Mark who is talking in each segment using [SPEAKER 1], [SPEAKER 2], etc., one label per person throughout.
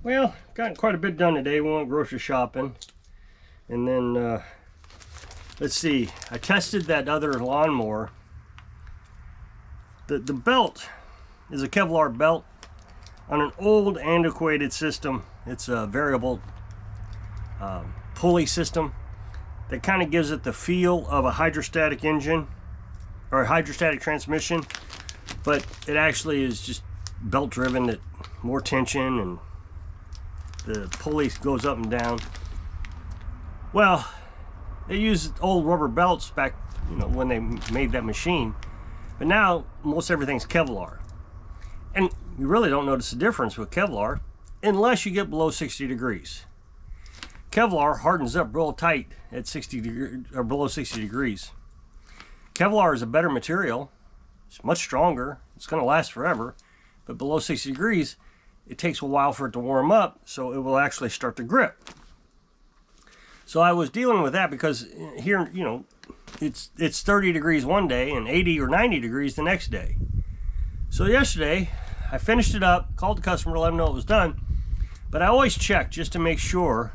[SPEAKER 1] Well, got quite a bit done today. We went grocery shopping. And then, let's see, I tested that other lawnmower. The belt is a Kevlar belt on an old antiquated system. It's a variable pulley system that kind of gives it the feel of a hydrostatic engine or a hydrostatic transmission, but it actually is just belt driven, at more tension, and the pulley goes up and down. Well, they used old rubber belts back, when they made that machine, but now most everything's Kevlar, and you really don't notice the difference with Kevlar unless you get below 60 degrees. Kevlar hardens up real tight at 60 degrees or below 60 degrees. Kevlar is a better material. It's much stronger. It's going to last forever, but below 60 degrees, it takes a while for it to warm up, so it will actually start to grip. So I was dealing with that because here, it's 30 degrees one day and 80 or 90 degrees the next day. So yesterday, I finished it up, called the customer to let them know it was done, but I always check just to make sure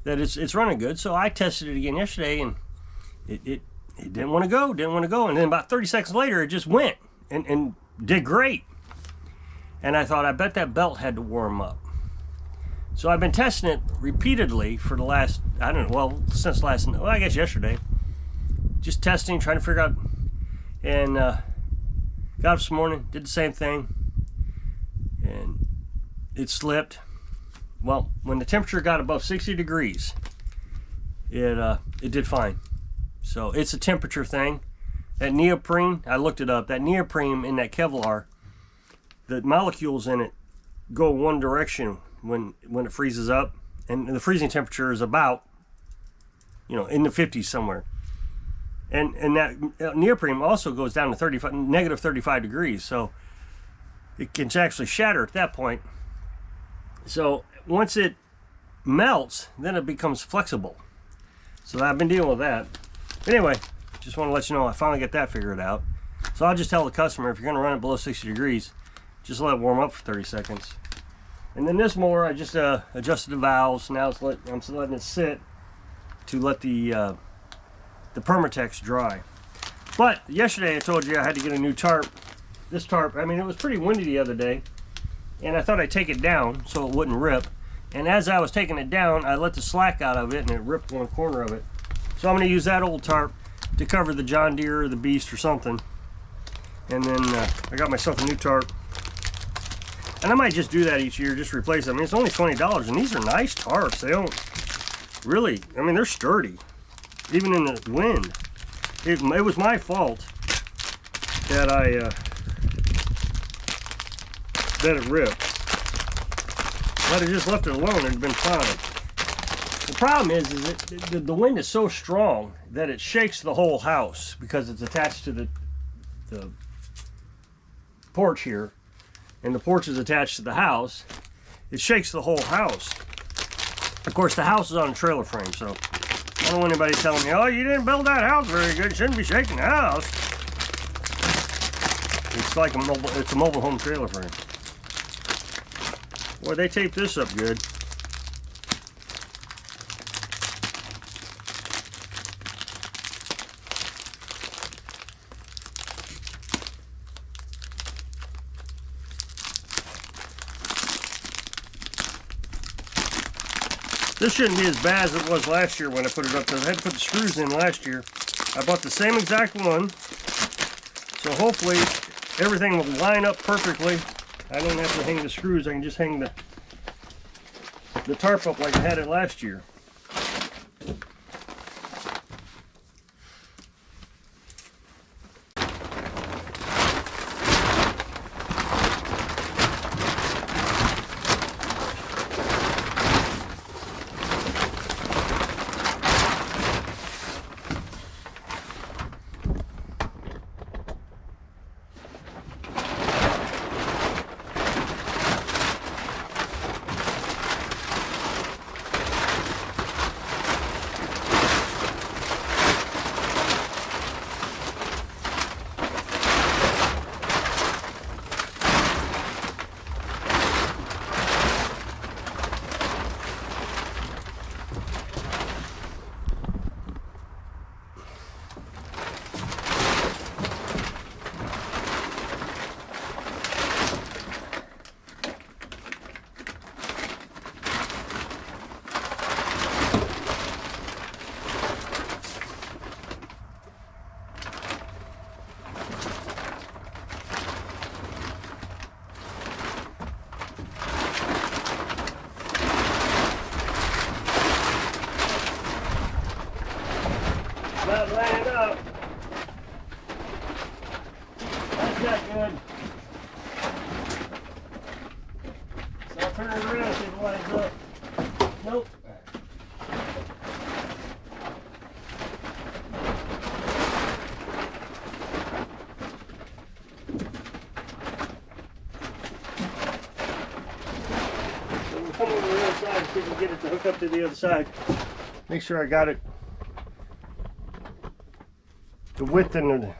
[SPEAKER 1] that it's running good. So I tested it again yesterday, and it didn't want to go, and then about 30 seconds later, it just went and did great. And I thought, I bet that belt had to warm up. So I've been testing it repeatedly for the last, since I guess yesterday. Just testing, trying to figure out, and got up this morning, did the same thing, and it slipped. Well, when the temperature got above 60 degrees, it did fine. So it's a temperature thing. That neoprene, I looked it up, that neoprene in that Kevlar, the molecules in it go one direction when it freezes up, and the freezing temperature is about, in the 50s somewhere. And that neoprene also goes down to negative 35 degrees, so it can actually shatter at that point. So once it melts, then it becomes flexible. So I've been dealing with that. But anyway, just want to let you know I finally got that figured out. So I'll just tell the customer, if you're going to run it below 60 degrees, just let it warm up for 30 seconds. And then this mower, I just adjusted the valves. Now I'm letting it sit to let the Permatex dry. But yesterday I told you I had to get a new tarp. This tarp, it was pretty windy the other day, and I thought I'd take it down so it wouldn't rip. And as I was taking it down, I let the slack out of it, and it ripped one corner of it. So I'm going to use that old tarp to cover the John Deere or the Beast or something. And then I got myself a new tarp. And I might just do that each year, just replace them. It's only $20, and these are nice tarps. They don't really, they're sturdy, even in the wind. It was my fault that that it ripped. If I'd have just left it alone, it'd been fine. The problem is that the wind is so strong that it shakes the whole house because it's attached to the porch here. And the porch is attached to the house. It shakes the whole house. Of course, the house is on a trailer frame, so I don't want anybody telling me, oh, you didn't build that house very good, you shouldn't be shaking the house. It's like it's a mobile home trailer frame. Boy, they taped this up good. This shouldn't be as bad as it was last year when I put it up, because I had to put the screws in last year. I bought the same exact one, so hopefully everything will line up perfectly. I don't have to hang the screws, I can just hang the tarp up like I had it last year. around, see if it lines up. Nope. So we'll come over to the other side and see if we can get it to hook up to the other side. Make sure I got it. The width and the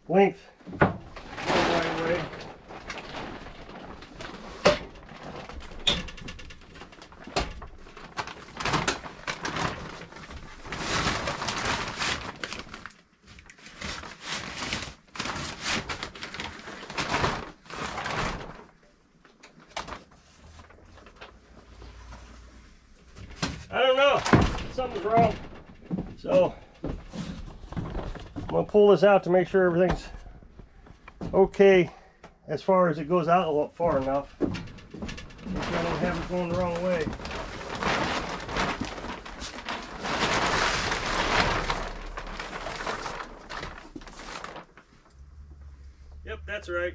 [SPEAKER 1] length going the right way. I don't know, something's wrong. So I'm gonna pull this out to make sure everything's okay as far as it goes out far enough. Make sure I don't have it going the wrong way. Yep, that's right.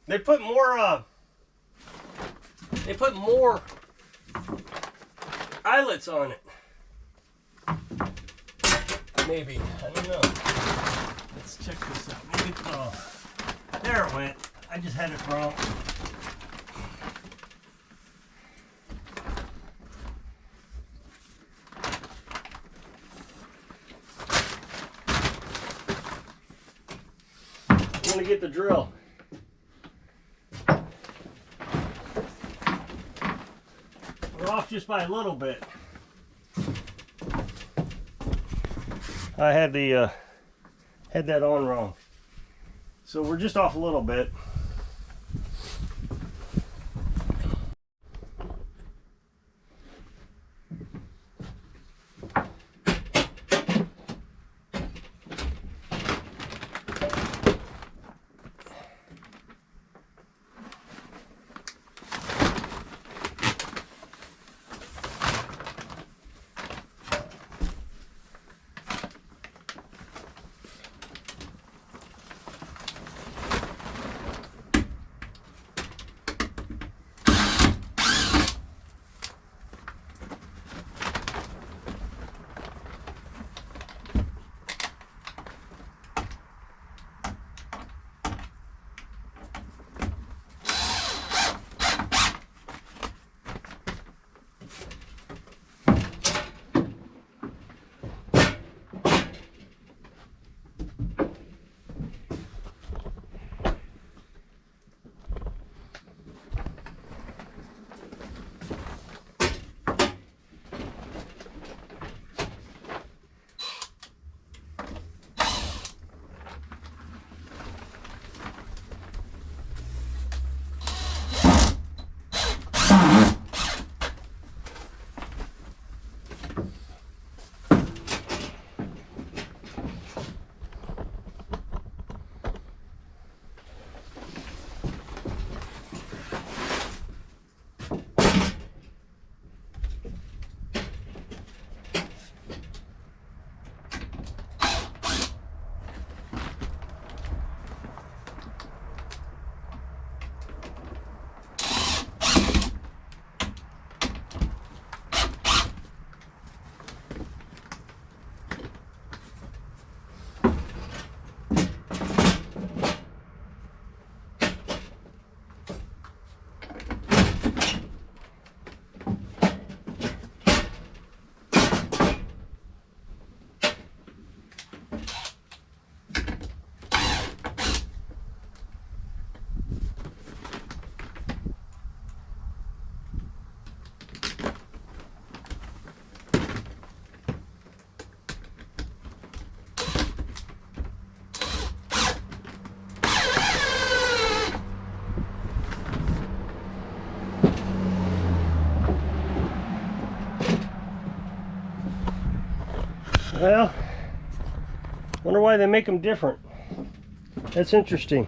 [SPEAKER 1] They put more eyelets on it. Maybe, I don't know. Let's check this out. Maybe, oh, there it went. I just had it wrong. I'm gonna get the drill. Off just by a little bit. I had the had that on wrong, so we're just off a little bit. Well, Wonder why they make them different. That's interesting.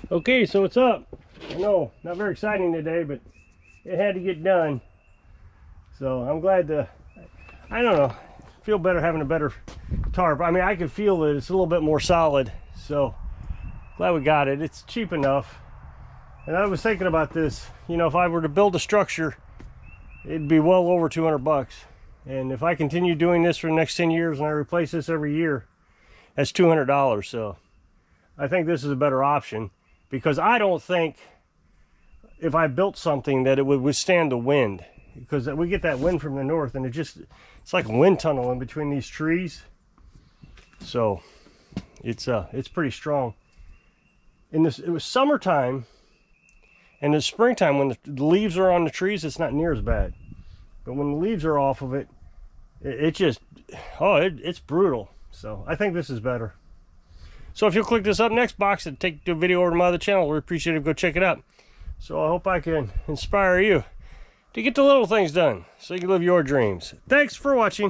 [SPEAKER 1] Okay, so it's up. I know, not very exciting today, but it had to get done. So I'm glad to, I don't know, feel better having a better tarp. I mean, I can feel that it's a little bit more solid. So glad we got it. It's cheap enough. And I was thinking about this, you know, if I were to build a structure, it'd be well over 200 bucks. And if I continue doing this for the next 10 years and I replace this every year, that's $200. So I think this is a better option, because I don't think if I built something that it would withstand the wind, because we get that wind from the north and it's like a wind tunnel in between these trees. So it's pretty strong. It was summertime, and in springtime when the leaves are on the trees, it's not near as bad. But when the leaves are off of it, it's brutal. So I think this is better. So if you'll click this up next box and take the video over to my other channel, we'd appreciate it. Go check it out. So I hope I can inspire you to get the little things done so you can live your dreams. Thanks for watching.